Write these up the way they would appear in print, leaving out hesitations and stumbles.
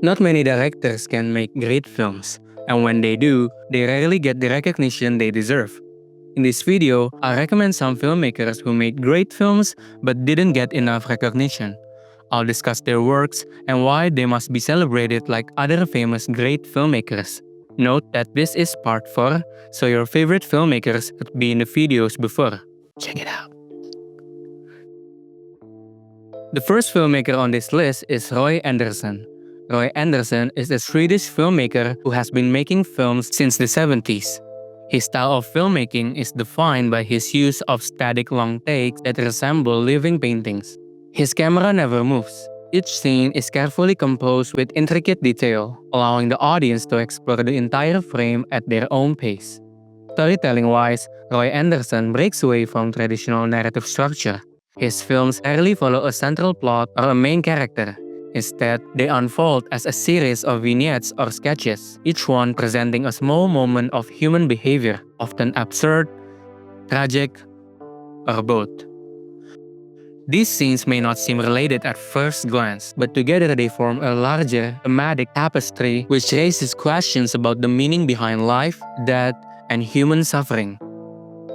Not many directors can make great films, and when they do, they rarely get the recognition they deserve. In this video, I recommend some filmmakers who made great films but didn't get enough recognition. I'll discuss their works and why they must be celebrated like other famous great filmmakers. Note that this is part 4, so your favorite filmmakers could be in the videos before. Check it out. The first filmmaker on this list is Roy Andersson. Roy Andersson is a Swedish filmmaker who has been making films since the 70s. His style of filmmaking is defined by his use of static long takes that resemble living paintings. His camera never moves. Each scene is carefully composed with intricate detail, allowing the audience to explore the entire frame at their own pace. Storytelling-wise, Roy Andersson breaks away from traditional narrative structure. His films rarely follow a central plot or a main character. Instead, they unfold as a series of vignettes or sketches, each one presenting a small moment of human behavior, often absurd, tragic, or both. These scenes may not seem related at first glance, but together they form a larger, thematic tapestry which raises questions about the meaning behind life, death, and human suffering.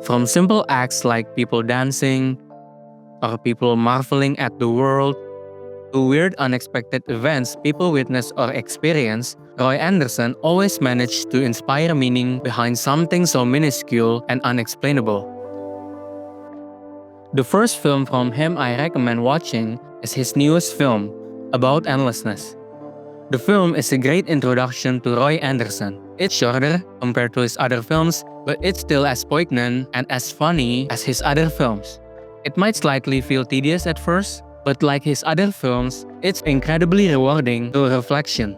From simple acts like people dancing, or people marveling at the world, to weird unexpected events people witness or experience, Roy Andersson always managed to inspire meaning behind something so minuscule and unexplainable. The first film from him I recommend watching is his newest film, about endlessness. The film is a great introduction to Roy Andersson. It's shorter compared to his other films, but it's still as poignant and as funny as his other films. It might slightly feel tedious at first, but like his other films, it's incredibly rewarding through reflection.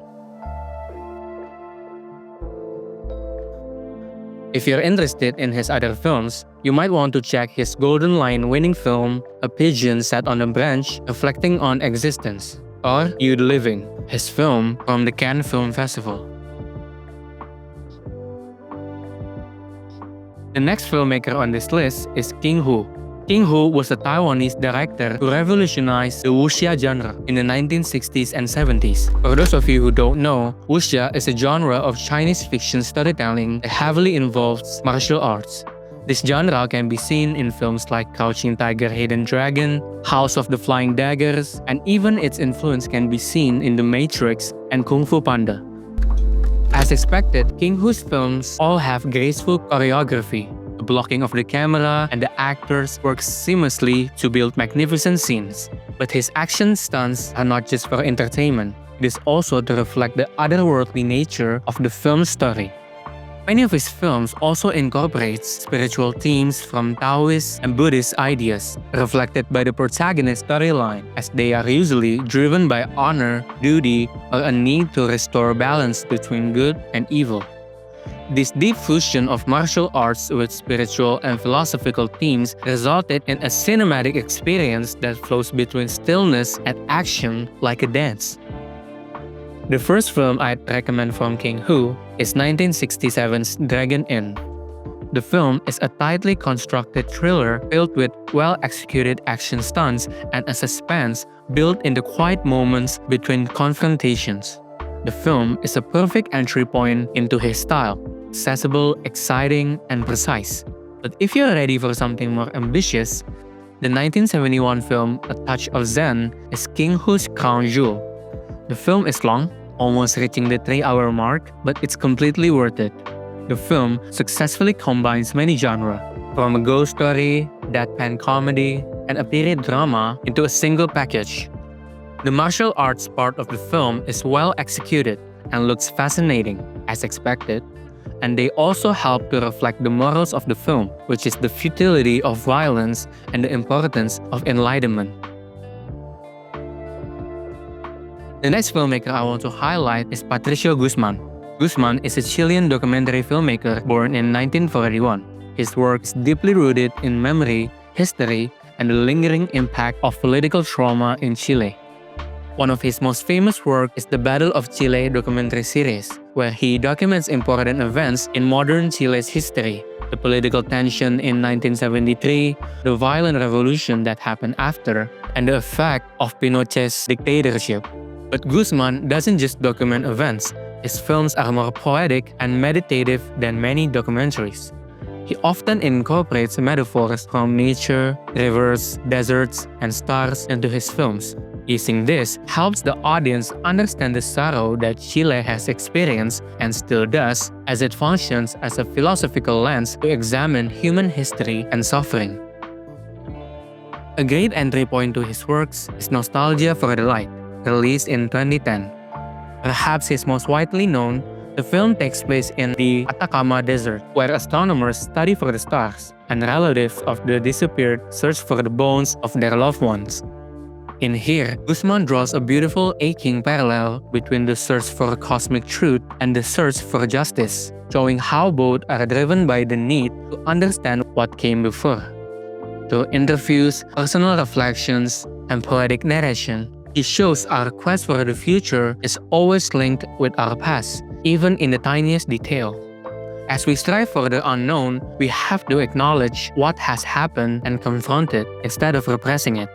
If you're interested in his other films, you might want to check his Golden Lion-winning film, A Pigeon Sat on a Branch, reflecting on existence, or You the Living, his film from the Cannes Film Festival. The next filmmaker on this list is King Hu. King Hu was a Taiwanese director who revolutionized the wuxia genre in the 1960s and 70s. For those of you who don't know, wuxia is a genre of Chinese fiction storytelling that heavily involves martial arts. This genre can be seen in films like Crouching Tiger, Hidden Dragon, House of the Flying Daggers, and even its influence can be seen in The Matrix and Kung Fu Panda. As expected, King Hu's films all have graceful choreography. The blocking of the camera and the actors work seamlessly to build magnificent scenes. But his action stunts are not just for entertainment, it is also to reflect the otherworldly nature of the film's story. Many of his films also incorporate spiritual themes from Taoist and Buddhist ideas, reflected by the protagonist's storyline, as they are usually driven by honor, duty, or a need to restore balance between good and evil. This deep fusion of martial arts with spiritual and philosophical themes resulted in a cinematic experience that flows between stillness and action like a dance. The first film I'd recommend from King Hu is 1967's Dragon Inn. The film is a tightly constructed thriller filled with well-executed action stunts and a suspense built in the quiet moments between confrontations. The film is a perfect entry point into his style, accessible, exciting, and precise. But if you're ready for something more ambitious, the 1971 film A Touch of Zen is King Hu's crown jewel. The film is long, almost reaching the 3-hour mark, but it's completely worth it. The film successfully combines many genres, from a ghost story, deadpan comedy, and a period drama into a single package. The martial arts part of the film is well executed and looks fascinating, as expected, and they also help to reflect the morals of the film, which is the futility of violence and the importance of enlightenment. The next filmmaker I want to highlight is Patricio Guzmán. Guzmán is a Chilean documentary filmmaker born in 1941. His work is deeply rooted in memory, history, and the lingering impact of political trauma in Chile. One of his most famous work is the Battle of Chile documentary series, where he documents important events in modern Chile's history, the political tension in 1973, the violent revolution that happened after, and the effect of Pinochet's dictatorship. But Guzman doesn't just document events. His films are more poetic and meditative than many documentaries. He often incorporates metaphors from nature, rivers, deserts, and stars into his films. Using this helps the audience understand the sorrow that Chile has experienced and still does, as it functions as a philosophical lens to examine human history and suffering. A great entry point to his works is Nostalgia for the Light, released in 2010. Perhaps his most widely known, the film takes place in the Atacama Desert, where astronomers study for the stars, and relatives of the disappeared search for the bones of their loved ones. In here, Guzman draws a beautiful aching parallel between the search for cosmic truth and the search for justice, showing how both are driven by the need to understand what came before. Through interviews, personal reflections, and poetic narration, he shows our quest for the future is always linked with our past, even in the tiniest detail. As we strive for the unknown, we have to acknowledge what has happened and confront it instead of repressing it.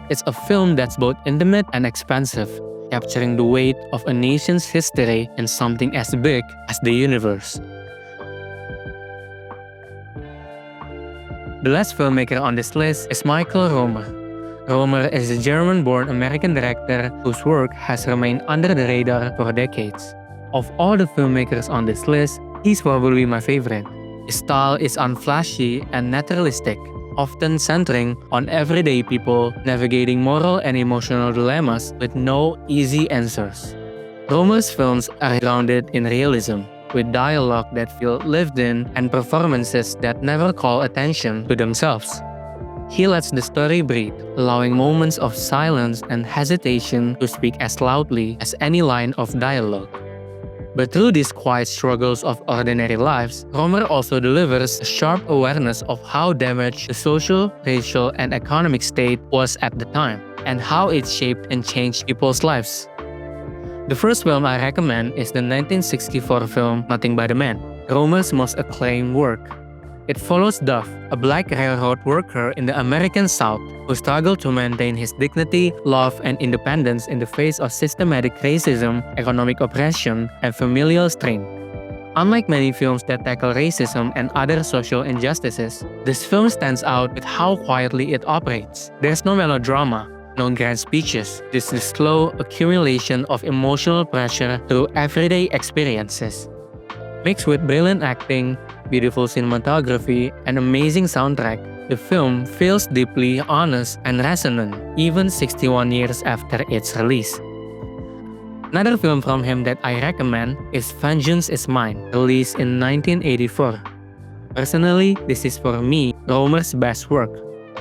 It's a film that's both intimate and expansive, capturing the weight of a nation's history in something as big as the universe. The last filmmaker on this list is Michael Roemer. Roemer is a German-born American director whose work has remained under the radar for decades. Of all the filmmakers on this list, he's probably my favorite. His style is unflashy and naturalistic, often centering on everyday people navigating moral and emotional dilemmas with no easy answers. Roemer's films are grounded in realism, with dialogue that feel lived in and performances that never call attention to themselves. He lets the story breathe, allowing moments of silence and hesitation to speak as loudly as any line of dialogue. But through these quiet struggles of ordinary lives, Roemer also delivers a sharp awareness of how damaged the social, racial, and economic state was at the time, and how it shaped and changed people's lives. The first film I recommend is the 1964 film Nothing But a Man, Roemer's most acclaimed work. It follows Duff, a black railroad worker in the American South who struggled to maintain his dignity, love, and independence in the face of systematic racism, economic oppression, and familial strain. Unlike many films that tackle racism and other social injustices, this film stands out with how quietly it operates. There's no melodrama, no grand speeches, just the slow accumulation of emotional pressure through everyday experiences. Mixed with brilliant acting, beautiful cinematography, and amazing soundtrack, the film feels deeply honest and resonant, even 61 years after its release. Another film from him that I recommend is Vengeance Is Mine, released in 1984. Personally, this is for me Roemer's best work.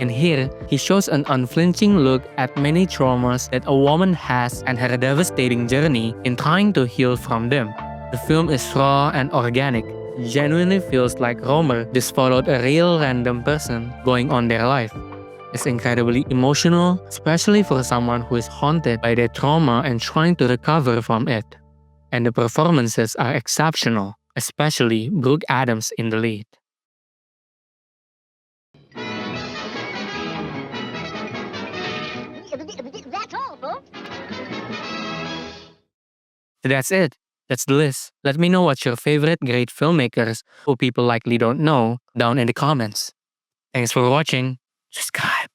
In here, he shows an unflinching look at many traumas that a woman has and her devastating journey in trying to heal from them. The film is raw and organic. It genuinely feels like Roemer just followed a real random person going on their life. It's incredibly emotional, especially for someone who is haunted by their trauma and trying to recover from it. And the performances are exceptional, especially Brooke Adams in the lead. That's all, folks. That's it. That's the list. Let me know what's your favorite great filmmakers who people likely don't know down in the comments. Thanks for watching. Subscribe.